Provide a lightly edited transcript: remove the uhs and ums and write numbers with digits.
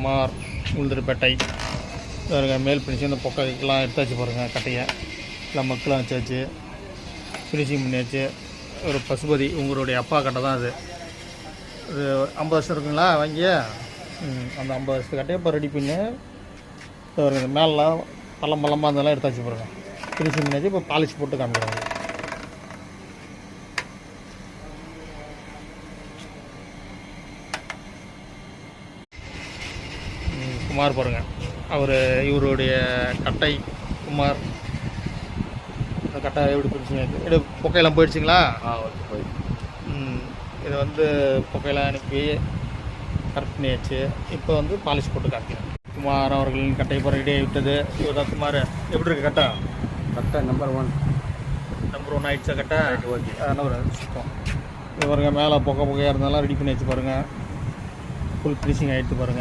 குமார் உளுந்தூர்பேட்டை. மேல் ஃபினிஷிங் இந்த பொக்கைக்கெல்லாம் எடுத்தாச்சு பாருங்கள். கட்டையை எல்லாம் மக்களாக வச்சாச்சு, ஃபினிஷிங் பண்ணியாச்சு. ஒரு பசுபதி உங்களுடைய அப்பா கட்டை தான் அது. 50 வருஷம் இருக்குங்களா வாங்கி, அந்த 50 வருஷத்து கட்டையை இப்போ ரெடி பண்ணி வருங்க. மேலாம் பள்ளமாக இருந்தெல்லாம் எடுத்தாச்சு பாருங்கள். ஃபினிஷிங் பண்ணியாச்சு. இப்போ பாலிஷ் போட்டு காமிக்கிறாங்க. குமார் பாருங்கள், இவருடைய கட்டை குமார். இந்த கட்டை எப்படி பிடிச்சிங்க? இது பொக்கையெல்லாம் போயிடுச்சிங்களா? போயிடுச்சு. இதை பொக்கையெல்லாம் அனுப்பி கரெக்ட் பண்ணியாச்சு. இப்போ பாலிஷ் போட்டு காமிக்கிறேன். குமார் அவர்களின் கட்டை இப்போ ரெடி ஆகிவிட்டது. இவர் தான் குமார். எப்படி இருக்குது கட்டை? கட்டை நம்பர் 1 ஆகிடுச்சா கட்டை? ஓகே. சுத்தம். இது பாருங்கள், மேலே பொக்கையாக இருந்தாலும் ரெடி பண்ணியாச்சு பாருங்கள். ஃபுல் ஃபினிஷிங் ஆகிடுச்சு பாருங்கள்.